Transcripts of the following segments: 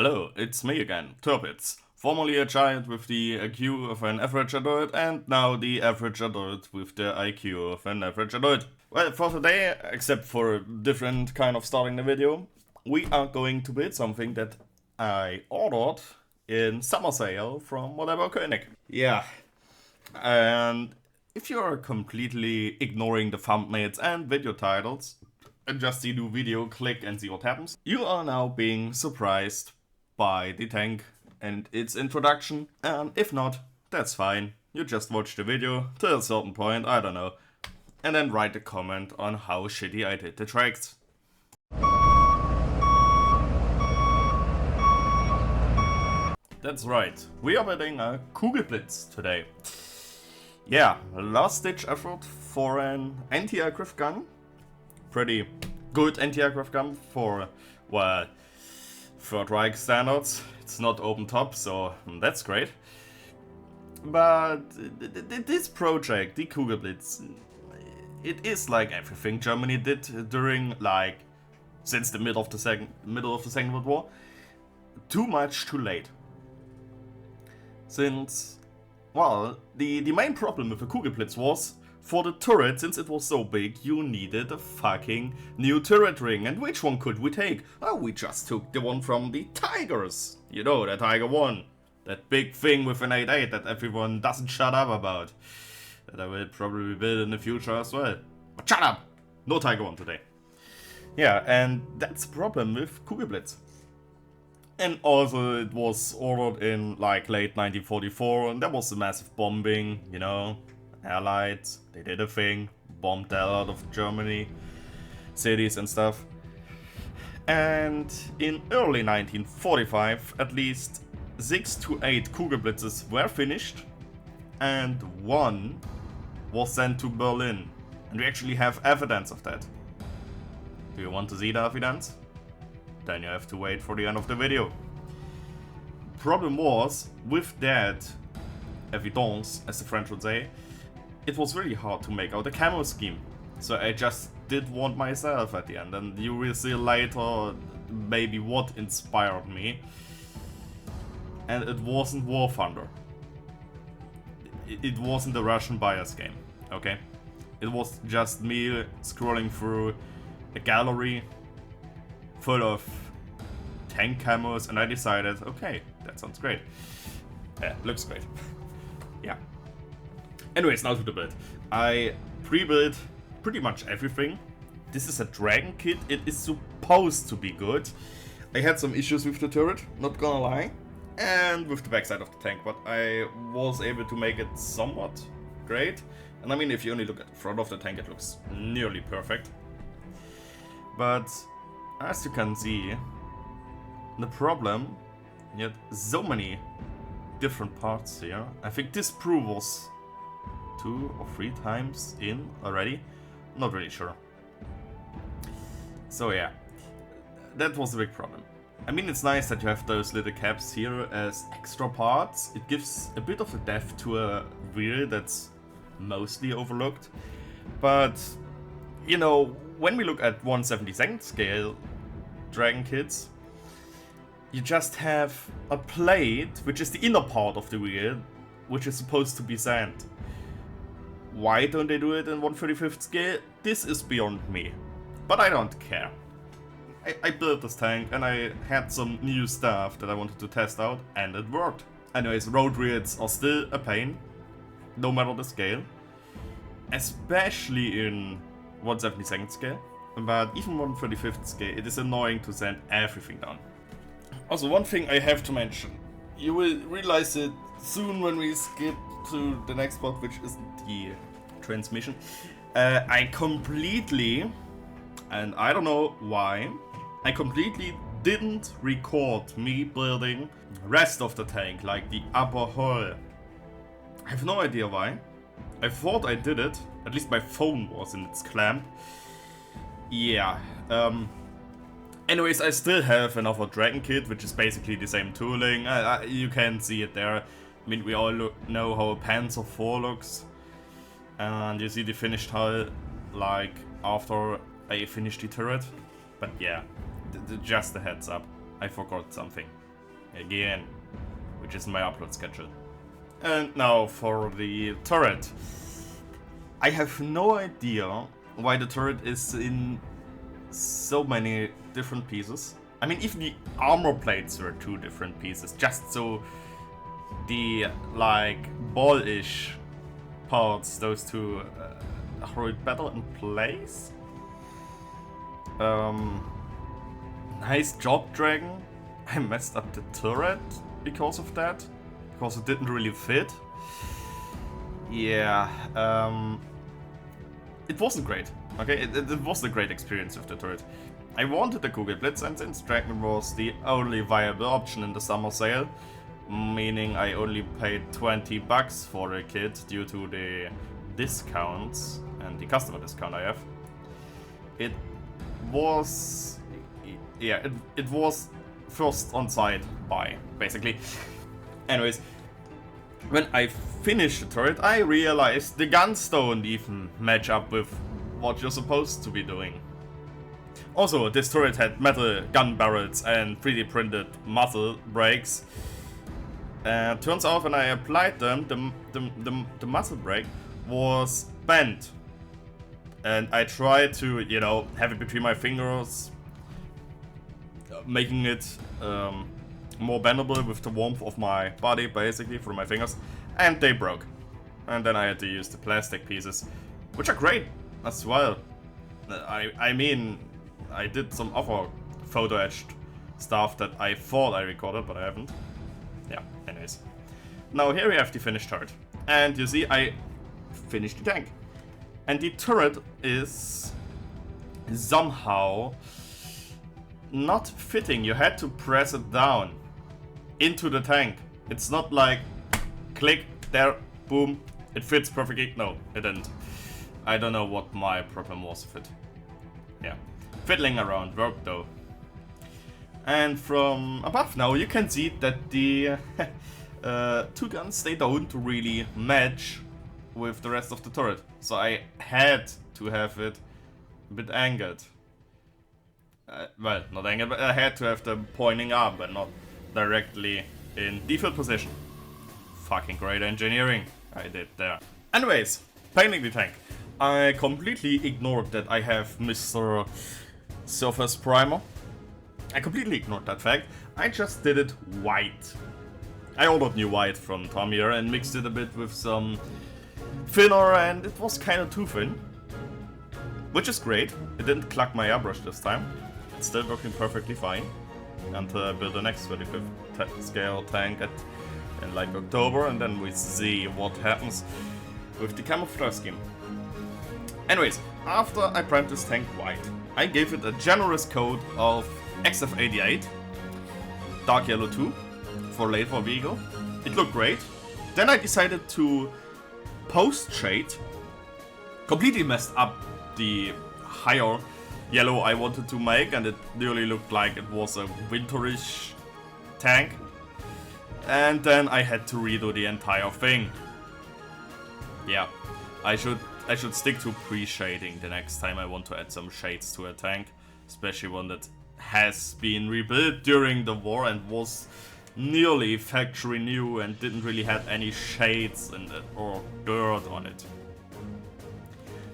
Hello, it's me again, Turbitz, formerly a giant with the IQ of an average adult and now the average adult with the IQ of an average adult. Well, for today, except for a different kind of starting the video, we are going to build something that I ordered in summer sale from whatever König. Yeah, and if you're completely ignoring the thumbnails and video titles, and just see the video, click and see what happens, you are now being surprised by the tank and its introduction, and if not, that's fine. You just watch the video till a certain point, I don't know, and then write a comment on how shitty I did the tracks. That's right, we are building a Kugelblitz today. Yeah, last ditch effort for an anti-aircraft gun. Pretty good anti-aircraft gun for, well, Third Reich standards. It's not open top, so that's great. But this project, the Kugelblitz, it is like everything Germany did during, like, since the middle of the Second World War. Too much, too late. Since, well, the main problem with the Kugelblitz was, for the turret, since it was so big, you needed a fucking new turret ring. And which one could we take? Oh, we just took the one from the Tigers. You know, the Tiger 1. That big thing with an 8.8 that everyone doesn't shut up about. That I will probably build in the future as well. But shut up! No Tiger 1 today. Yeah, and that's the problem with Kugelblitz. And also it was ordered in like late 1944 and there was a massive bombing, you know. Allies, they did a thing, bombed the hell out of Germany, cities and stuff. And in early 1945, at least 6 to 8 Kugelblitzes were finished, and one was sent to Berlin. And we actually have evidence of that. Do you want to see the evidence? Then you have to wait for the end of the video. Problem was, with that evidence, as the French would say, it was really hard to make out a camo scheme. So I just did one myself at the end, and you will see later maybe what inspired me. And it wasn't War Thunder. It wasn't the Russian bias game, okay? It was just me scrolling through a gallery full of tank camos, and I decided, okay, that sounds great. Yeah, looks great. Yeah. Anyways, now to the build. I pre-built pretty much everything. This is a Dragon kit. It is supposed to be good. I had some issues with the turret, not gonna lie, and with the backside of the tank, but I was able to make it somewhat great. And I mean, if you only look at the front of the tank, it looks nearly perfect. But as you can see, the problem, you had so many different parts here. I think this sprue was 2 or 3 times in already, not really sure. So yeah, that was a big problem. I mean, it's nice that you have those little caps here as extra parts. It gives a bit of a depth to a wheel that's mostly overlooked. But, you know, when we look at 1/72nd scale Dragon kits, you just have a plate, which is the inner part of the wheel, which is supposed to be sand. Why don't they do it in 1/35th scale? This is beyond me. But I don't care. I built this tank and I had some new stuff that I wanted to test out, and it worked. Anyways, road wheels are still a pain, no matter the scale. Especially in 1/72nd scale. But even 1/35th scale, it is annoying to sand everything down. Also, one thing I have to mention. You will realize it soon when we skip to the next part, which is the transmission. I completely, and I don't know why, I completely didn't record me building the rest of the tank, like the upper hull. I have no idea why. I thought I did it, at least my phone was in its clamp. Yeah, anyways, I still have another Dragon kit, which is basically the same tooling. You can see it there. I mean, we all know how a Panzer IV looks. And you see the finished hull, like, after I finished the turret. But yeah, just a heads up, I forgot something. again, which is my upload schedule. And now for the turret. I have no idea why the turret is in so many different pieces. I mean, even the armor plates were 2 different pieces, just so the, like, ball-ish parts, those 2, hold better in place. Nice job, Dragon. I messed up the turret because of that, because it didn't really fit. Yeah, it wasn't great, okay? It wasn't a great experience with the turret. I wanted the Kugelblitz, and since Dragon was the only viable option in the summer sale, meaning I only paid 20 bucks for the kit due to the discounts and the customer discount I have, it was... yeah, it was first on site buy, basically. Anyways, when I finished the turret, I realized the guns don't even match up with what you're supposed to be doing. Also, this turret had metal gun barrels and 3D printed muzzle brakes. Turns out when I applied them, the muzzle brake was bent. And I tried to, you know, have it between my fingers, making it more bendable with the warmth of my body, basically, through my fingers, and they broke. And then I had to use the plastic pieces, which are great as well. I mean, I did some other photo etched stuff that I thought I recorded, but I haven't. Yeah, anyways. Now here we have the finished turret. And you see, I finished the tank. And the turret is somehow not fitting. You had to press it down into the tank. It's not like click, there, boom, it fits perfectly. No, it didn't. I don't know what my problem was with it. Yeah, fiddling around worked though. And from above now you can see that the 2 guns, they don't really match with the rest of the turret. So I had to have it a bit angled. Well, not angled, but I had to have them pointing up and not directly in default position. Fucking great engineering I did there. Anyways, painting the tank. I completely ignored that I have Mr. Surface Primer. I completely ignored that fact. I just did it white. I ordered new white from Tamiya and mixed it a bit with some thinner, and it was kind of too thin. Which is great. It didn't clog my airbrush this time. It's still working perfectly fine. Until I build the next 25th scale tank in like October, and then we see what happens with the camouflage scheme. Anyways, after I primed this tank white, I gave it a generous coat of XF88, Dark Yellow 2, for later vehicle. It looked great. Then I decided to post-shade, completely messed up the higher yellow I wanted to make, and it nearly looked like it was a winterish tank. And then I had to redo the entire thing. Yeah, I should stick to pre-shading the next time I want to add some shades to a tank, especially one that has been rebuilt during the war and was nearly factory new and didn't really have any shades in it or dirt on it.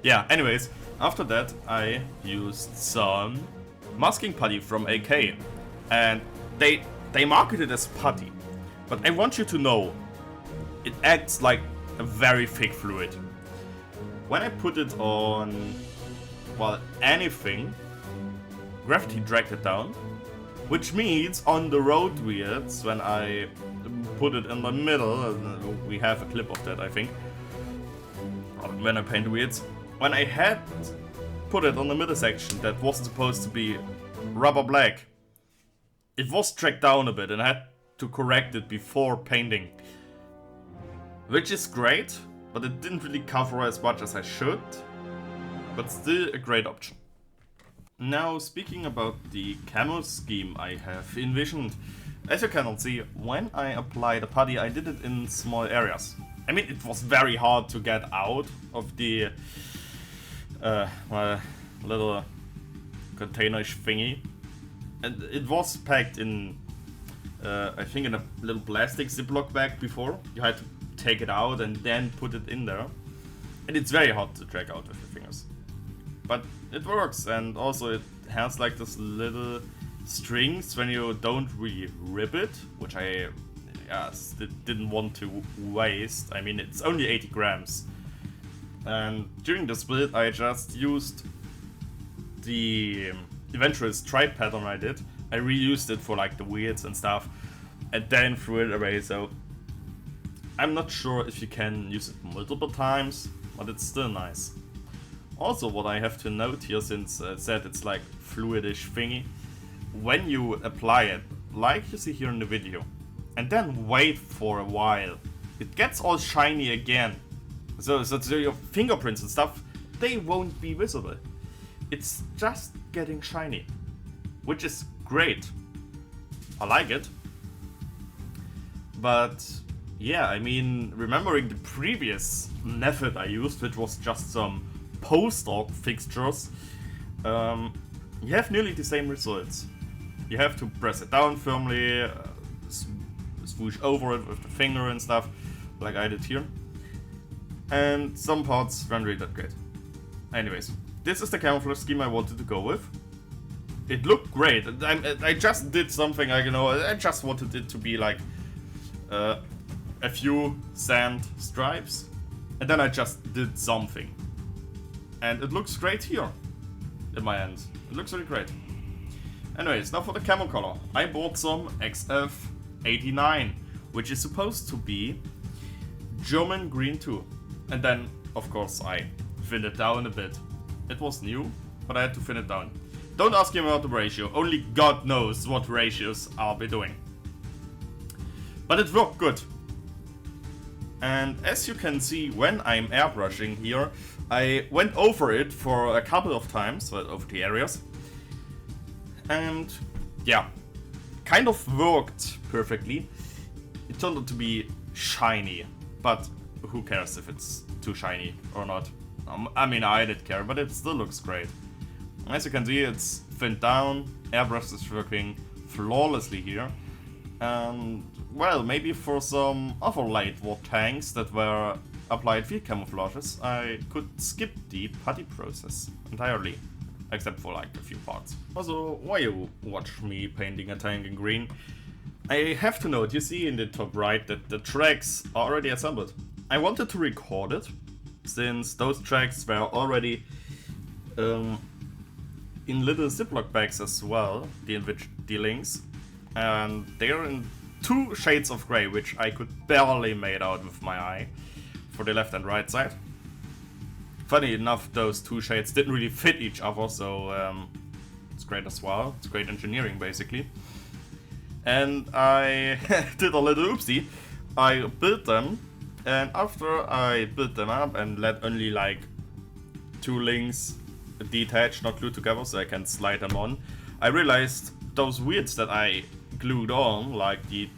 Yeah, anyways, after that I used some masking putty from AK, and they market it as putty, but I want you to know it acts like a very thick fluid. When I put it on, well, anything, gravity dragged it down, which means on the road wheels, when I put it in the middle, we have a clip of that I think, when I paint the wheels, when I had put it on the middle section that wasn't supposed to be rubber black, it was dragged down a bit and I had to correct it before painting. Which is great, but it didn't really cover as much as I should, but still a great option. Now, speaking about the camo scheme I have envisioned, as you cannot see, when I applied the putty I did it in small areas. I mean, it was very hard to get out of the little containerish thingy, and it was packed in I think in a little plastic Ziploc bag before. You had to take it out and then put it in there. And it's very hard to drag out with your fingers. But it works, and also it has like this little strings when you don't really rip it, which I didn't want to waste. I mean, it's only 80 grams. And during the split I just used the eventual stripe pattern I did. I reused it for like the weirds and stuff, and then threw it away. So I'm not sure if you can use it multiple times, but it's still nice. Also, what I have to note here, since it said it's like fluidish thingy, when you apply it, like you see here in the video, and then wait for a while, it gets all shiny again. So your fingerprints and stuff, they won't be visible. It's just getting shiny, which is great. I like it. But yeah, I mean, remembering the previous method I used, which was just some post-op fixtures, you have nearly the same results. You have to press it down firmly, swoosh over it with the finger and stuff, like I did here. And some parts run really that great. Anyways, this is the camouflage scheme I wanted to go with. It looked great. I just did something, I just wanted it to be like a few sand stripes, and then I just did something. And it looks great here, in my end. It looks really great. Anyways, now for the camo color. I bought some XF89, which is supposed to be German green too. And then, of course, I thinned it down a bit. It was new, but I had to thin it down. Don't ask me about the ratio, only God knows what ratios I'll be doing. But it worked good. And as you can see, when I'm airbrushing here, I went over it for a couple of times, well, over the areas. And yeah, kind of worked perfectly. It turned out to be shiny, but who cares if it's too shiny or not? I mean, I did care, but it still looks great. As you can see, it's thinned down, airbrush is working flawlessly here. And, well, maybe for some other lightweight tanks that were applied field camouflages, I could skip the putty process entirely, except for like a few parts. Also, while you watch me painting a tank in green, I have to note, you see in the top right that the tracks are already assembled. I wanted to record it, since those tracks were already in little Ziploc bags as well, the links, and they're in 2 shades of grey, which I could barely make out with my eye, for the left and right side. Funny enough, those 2 shades didn't really fit each other, so it's great as well. It's great engineering, basically. And I did a little oopsie. I built them, and after I built them up and let only like 2 links detach, not glued together, so I can slide them on, I realized those weirds that I glued on, like the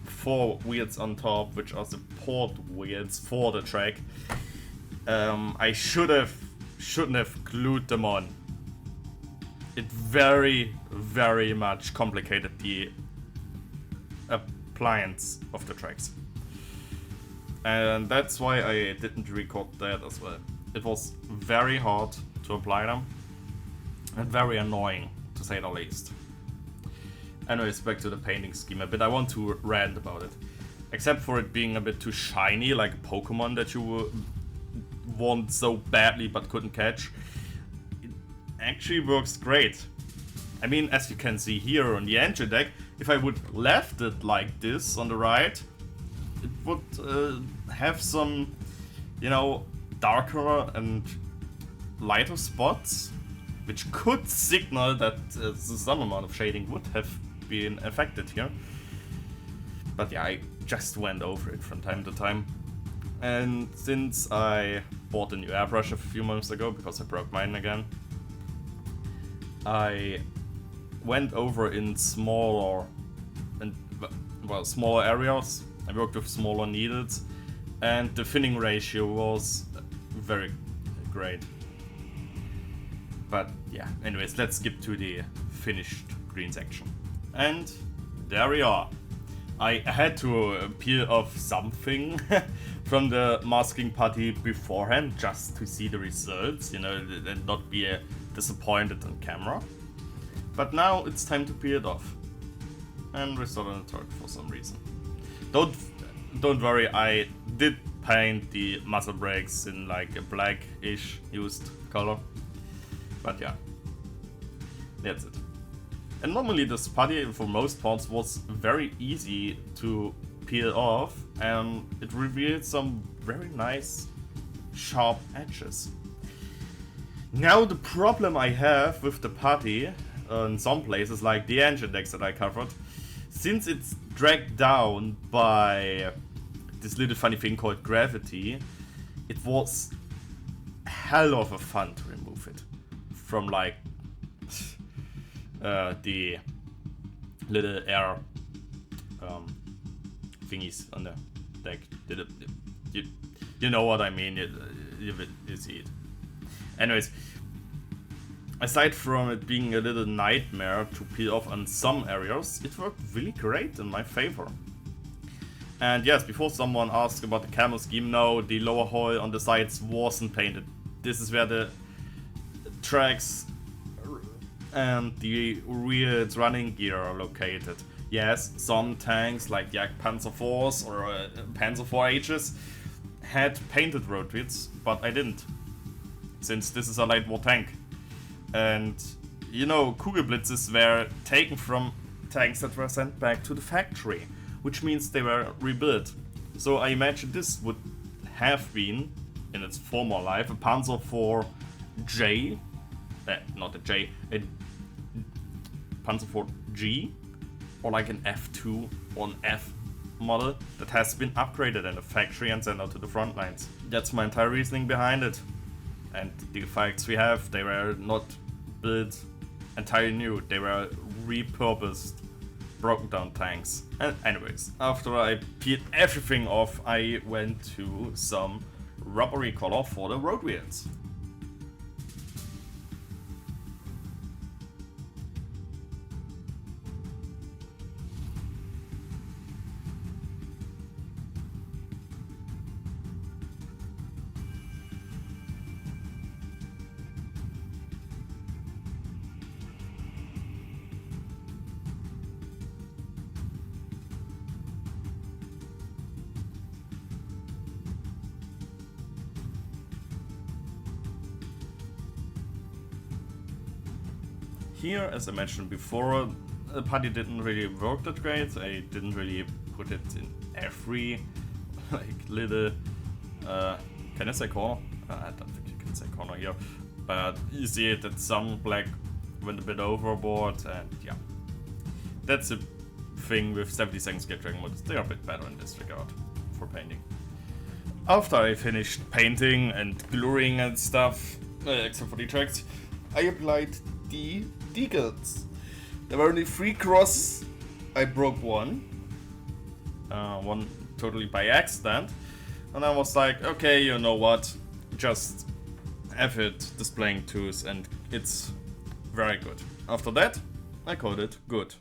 4 weirds on top, which are support weirds for the track, I shouldn't have glued them on. It very, very much complicated the appliance of the tracks. And that's why I didn't record that as well. It was very hard to apply them, and very annoying, to say the least. Anyways, back to the painting scheme a bit. I want to rant about it. Except for it being a bit too shiny, like a Pokemon that you want so badly but couldn't catch, it actually works great. I mean, as you can see here on the engine deck, if I would left it like this on the right, it would have some, darker and lighter spots, which could signal that some amount of shading would have been affected here. But yeah, I just went over it from time to time. And since I bought a new airbrush a few months ago, because I broke mine again, I went over in smaller areas. I worked with smaller needles, and the thinning ratio was very great. But yeah, anyways, let's skip to the finished green section. And there we are. I had to peel off something from the masking party beforehand just to see the results, you know, and not be disappointed on camera. But now it's time to peel it off and restore the turret for some reason. Don't worry, I did paint the muzzle brakes in like a blackish used color. But yeah, that's it. And normally this putty for most parts was very easy to peel off, and it revealed some very nice sharp edges. Now the problem I have with the putty in some places, like the engine decks that I covered, since it's dragged down by this little funny thing called gravity, it was hell of a fun to remove it from like the little air thingies on the deck. You know what I mean, you see it. Anyways, aside from it being a little nightmare to peel off on some areas, it worked really great in my favor. And yes, before someone asks about the camo scheme, no, the lower hull on the sides wasn't painted. This is where the tracks and the rear running gear are located. Yes, some tanks like the Panzer IVs or Panzer IV-Hs had painted road wheels, but I didn't, since this is a light war tank. And you know, Kugelblitzes were taken from tanks that were sent back to the factory, which means they were rebuilt. So I imagine this would have been, in its former life, a Panzer IV-J, not a J, a Panzer IV-G, or like an F2 or an F model that has been upgraded in the factory and sent out to the front lines. That's my entire reasoning behind it. And the facts we have, they were not built entirely new, they were repurposed, broken down tanks. And anyways, after I peeled everything off, I went to some rubbery color for the road wheels. Here, as I mentioned before, the putty didn't really work that great. I didn't really put it in every like little can I say corner? I don't think you can say corner here, but you see it that some black went a bit overboard, and yeah, that's a thing with 70-second skate dragon mods. They are a bit better in this regard for painting. After I finished painting and gluing and stuff, except for the tracks, I applied the decals. There were only 3 crosses. I broke one totally by accident, and I was like, okay, you know what, just have it displaying twos, and it's very good. After that, I called it good.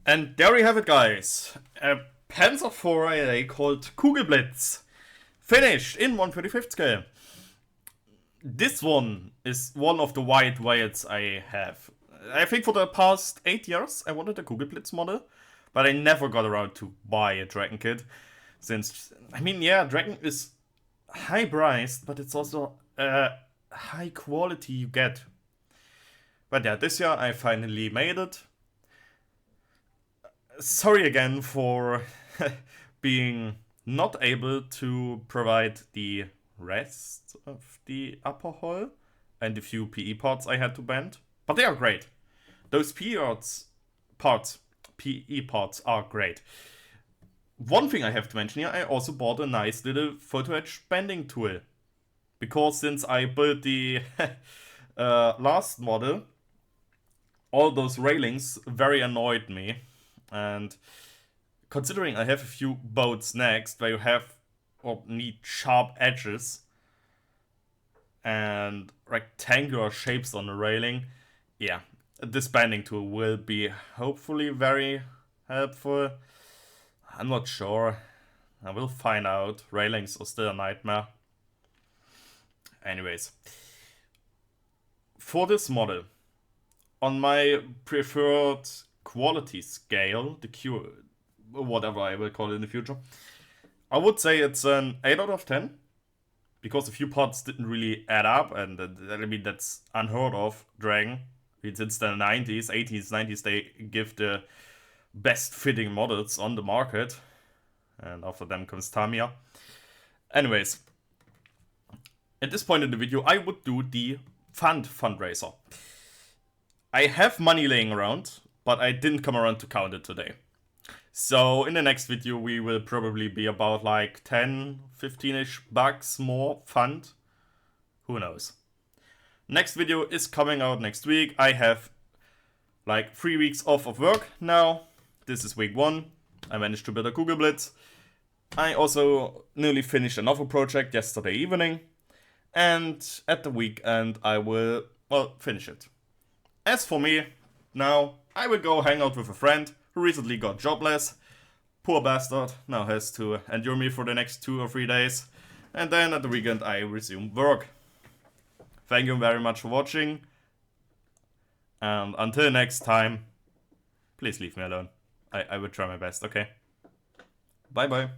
And there we have it, guys. A Panzer IV called Kugelblitz, finished in 1/35 scale. This one is one of the white whales I have. I think for the past 8 years I wanted a Kugelblitz model, but I never got around to buy a Dragon kit. Since, I mean, yeah, Dragon is high priced, but it's also high quality you get. But yeah, this year I finally made it. Sorry again for being not able to provide the rest of the upper hull and the few PE parts I had to bend, but they are great. Those PE parts are great. One thing I have to mention here, I also bought a nice little photo etch bending tool, because since I built the last model, all those railings very annoyed me, and considering I have a few boats next where you have or need sharp edges and rectangular shapes on the railing, yeah, this banding tool will be hopefully very helpful. I'm not sure. I will find out. Railings are still a nightmare. Anyways. For this model, on my preferred quality scale, the Q, whatever I will call it in the future, I would say it's an 8 out of 10. Because a few parts didn't really add up, and I mean, that's unheard of. Dragon. Since the 90s, 80s, 90s, they give the best fitting models on the market. And after them comes Tamiya. Anyways, at this point in the video, I would do the fundraiser. I have money laying around, but I didn't come around to count it today. So in the next video, we will probably be about like 10, 15-ish bucks more fund. Who knows? Next video is coming out next week. I have like 3 weeks off of work now. This is week 1. I managed to build a Kugelblitz. I also nearly finished another project yesterday evening. And at the weekend, I will, well, finish it. As for me, now I will go hang out with a friend who recently got jobless. Poor bastard, now has to endure me for the next 2 or 3 days. And then at the weekend I resume work. Thank you very much for watching. And until next time, please leave me alone. I will try my best, okay? Bye bye.